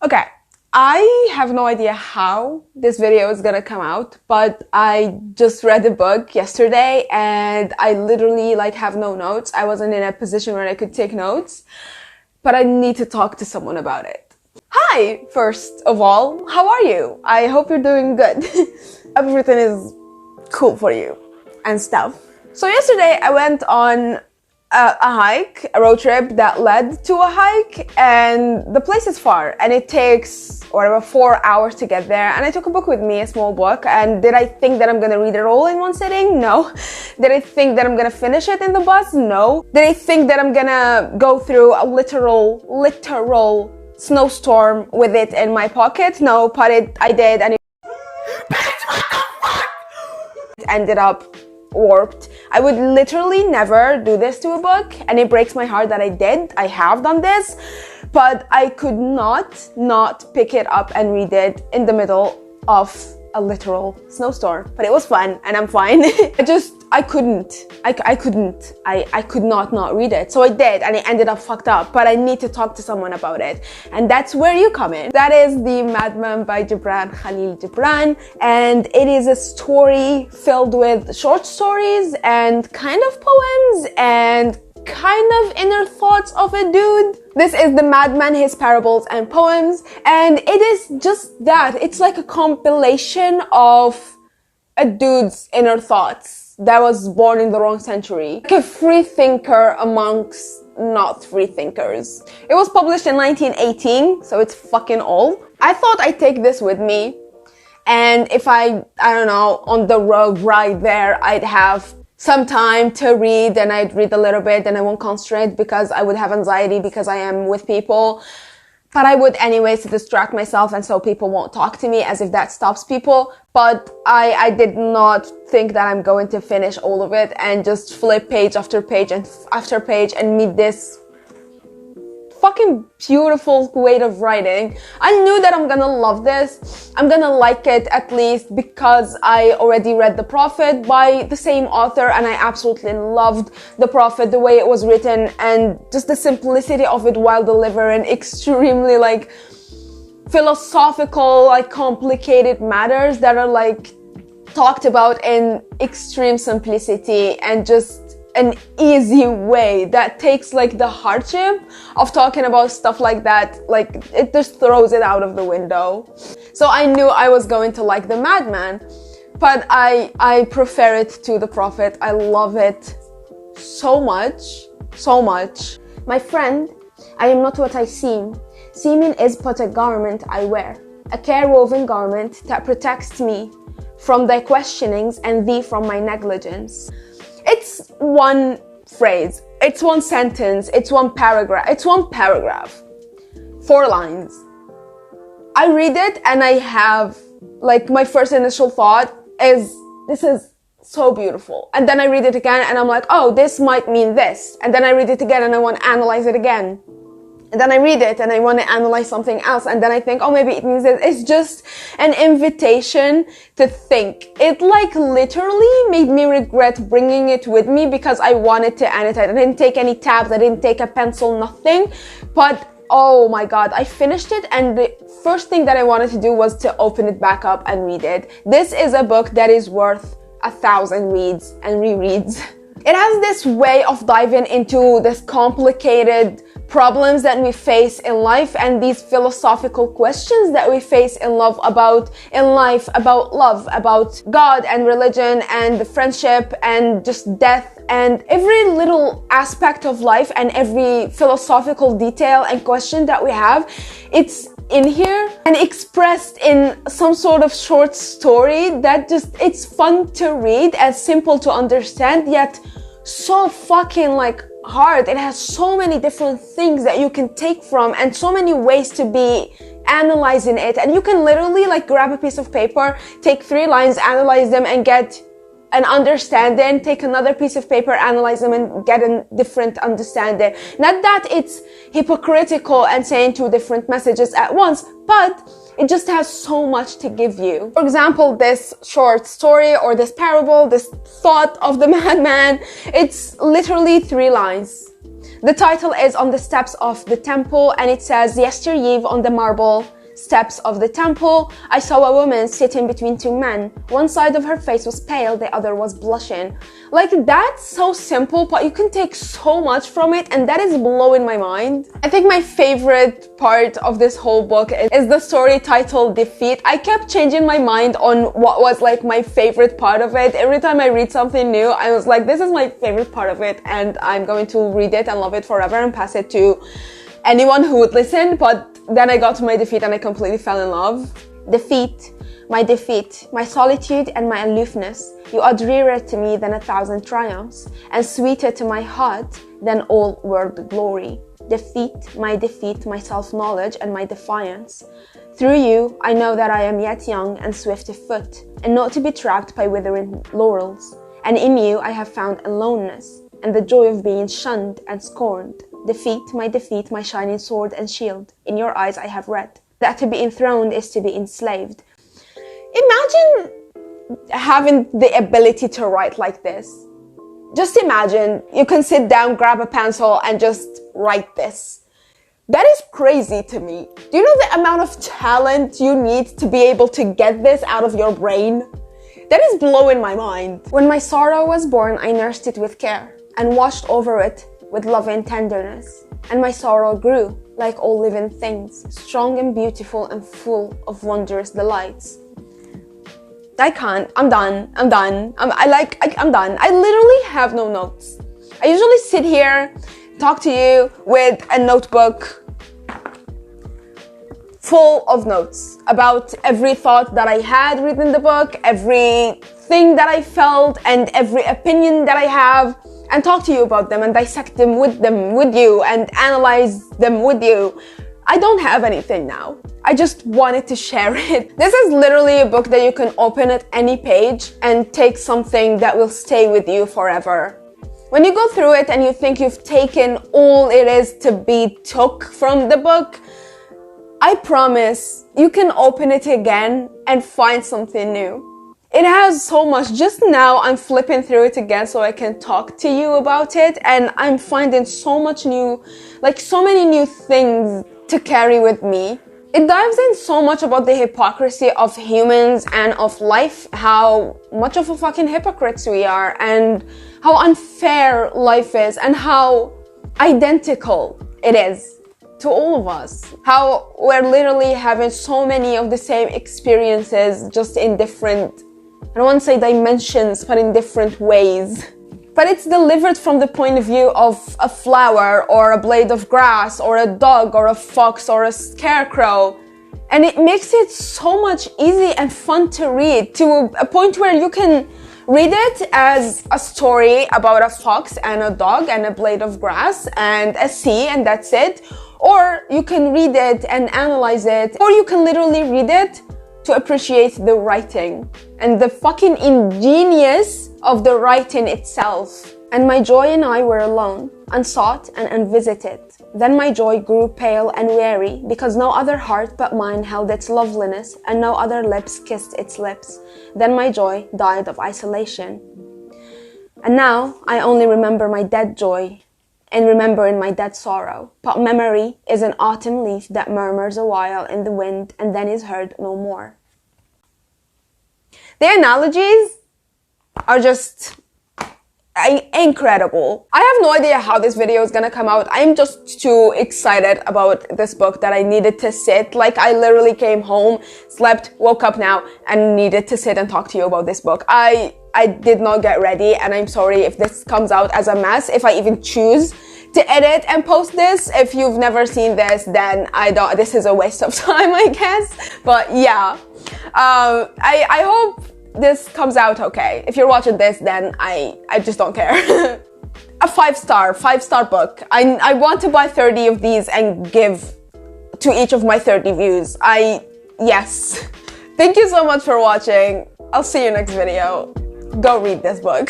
Okay, I have no idea how this video is gonna come out, but I just read a book yesterday and I literally have no notes. I wasn't in a position where I could take notes, but I need to talk to someone about it. Hi, first of all, how are you? I hope you're doing good. Everything is cool for you and stuff. So yesterday I went on a hike, a road trip that led to a hike, and the place is far and it takes whatever 4 hours to get there. And I took a book with me, a small book. And did I think that I'm gonna read it all in one sitting? No. Did I think that I'm gonna finish it in the bus? No. Did I think that I'm gonna go through a literal snowstorm with it in my pocket? No, but I did, and it ended up warped. I would literally never do this to a book, and it breaks my heart that I did. I have done this, but I could not pick it up and read it in the middle of a literal snowstorm. But it was fun, and I'm fine. I could not read it. So I did, and it ended up fucked up, but I need to talk to someone about it. And that's where you come in. That is The Madman by Khalil Gibran. And it is a story filled with short stories and kind of poems and kind of inner thoughts of a dude. This is The Madman, His Parables and Poems. And it is just that. It's like a compilation of a dude's inner thoughts that was born in the wrong century. Like a free thinker amongst not free thinkers. It was published in 1918, so it's fucking old. I thought I'd take this with me, and if I don't know, on the road right there, I'd have some time to read, and I'd read a little bit, and I won't concentrate because I would have anxiety because I am with people. But I would anyways to distract myself, and so people won't talk to me, as if that stops people. But I did not think that I'm going to finish all of it and just flip page after page and after page and meet this fucking beautiful way of writing. I knew that I'm gonna love this. I'm gonna like it, at least because I already read The Prophet by the same author, and I absolutely loved The Prophet, the way it was written and just the simplicity of it while delivering extremely philosophical, complicated matters that are talked about in extreme simplicity and just an easy way that takes the hardship of talking about stuff like that, it just throws it out of the window. So I knew I was going to like The Madman, but I prefer it to The Prophet. I love it so much. My friend, I am not what I seem. Seeming is but a garment I wear, a care-woven garment that protects me from thy questionings and thee from my negligence. It's one phrase, it's one sentence, it's one paragraph, 4 lines. I read it and I have, my first initial thought is, this is so beautiful. And then I read it again and I'm like, oh, this might mean this. And then I read it again and I want to analyze it again. And then I read it and I want to analyze something else. And then I think, oh, maybe it means that it's just an invitation to think. It literally made me regret bringing it with me because I wanted to annotate. I didn't take any tabs. I didn't take a pencil, nothing. But oh my God, I finished it. And the first thing that I wanted to do was to open it back up and read it. This is a book that is worth 1,000 reads and rereads. It has this way of diving into this complicated problems that we face in life and these philosophical questions that we face in life, about love, about God and religion and friendship and just death and every little aspect of life and every philosophical detail and question that we have. It's in here and expressed in some sort of short story that it's fun to read and simple to understand, yet so fucking hard. It has so many different things that you can take from and so many ways to be analyzing it. And you can literally grab a piece of paper, take 3 lines, analyze them and get an understanding, take another piece of paper, analyze them and get a different understanding. Not that it's hypocritical and saying 2 different messages at once, but it just has so much to give you. For example, this short story or this parable, this thought of the madman, it's literally 3 lines. The title is On the Steps of the Temple, and it says, yestereve on the marble steps of the temple, I saw a woman sitting between two men. One side of her face was pale, the other was blushing. Like, that's so simple, but you can take so much from it, and that is blowing my mind. I think my favorite part of this whole book is the story titled Defeat. I kept changing my mind on what was like my favorite part of it. Every time I read something new, I was like, this is my favorite part of it, and I'm going to read it and love it forever and pass it to anyone who would listen. But then I got to my defeat and I completely fell in love. Defeat, my solitude and my aloofness. You are dearer to me than 1,000 triumphs, and sweeter to my heart than all world glory. Defeat, my self-knowledge and my defiance. Through you, I know that I am yet young and swift of foot, and not to be trapped by withering laurels. And in you I have found aloneness, and the joy of being shunned and scorned. Defeat, my shining sword and shield. In your eyes I have read that to be enthroned is to be enslaved. Imagine having the ability to write like this. Just imagine you can sit down, grab a pencil, and just write this. That is crazy to me. Do you know the amount of talent you need to be able to get this out of your brain? That is blowing my mind. When my sorrow was born, I nursed it with care and watched over it with loving tenderness. And my sorrow grew, like all living things, strong and beautiful and full of wondrous delights. I can't. I'm done. I'm done. I'm done. I literally have no notes. I usually sit here, talk to you with a notebook full of notes about every thought that I had reading the book, everything that I felt, and every opinion that I have, and talk to you about them and dissect them with you and analyze them with you. I don't have anything now. I just wanted to share it. This is literally a book that you can open at any page and take something that will stay with you forever. When you go through it and you think you've taken all it is to be took from the book, I promise you can open it again and find something new. It has so much. Just now I'm flipping through it again so I can talk to you about it, and I'm finding so much new, like so many new things to carry with me. It dives in so much about the hypocrisy of humans and of life, how much of a fucking hypocrites we are, and how unfair life is, and how identical it is to all of us. How we're literally having so many of the same experiences, just in different, I don't want to say dimensions, but in different ways. But it's delivered from the point of view of a flower or a blade of grass or a dog or a fox or a scarecrow. And it makes it so much easy and fun to read, to a point where you can read it as a story about a fox and a dog and a blade of grass and a sea, and that's it. Or you can read it and analyze it, or you can literally read it to appreciate the writing and the fucking ingenious of the writing itself. And my joy and I were alone, unsought and unvisited. Then my joy grew pale and weary, because no other heart but mine held its loveliness, and no other lips kissed its lips. Then my joy died of isolation. And now I only remember my dead joy, and remember in my dead sorrow. But memory is an autumn leaf that murmurs a while in the wind and then is heard no more. The analogies are just incredible. I have no idea how this video is gonna come out. I'm just too excited about this book that I needed to sit. Like, I literally came home, slept, woke up now, and needed to sit and talk to you about this book. I did not get ready, and I'm sorry if this comes out as a mess, if I even choose to edit and post this. If you've never seen this, then this is a waste of time, I guess. But yeah, I hope this comes out okay. If you're watching this, then I just don't care. A 5-star book. I want to buy 30 of these and give to each of my 30 views. Yes. Thank you so much for watching. I'll see you next video. Go read this book.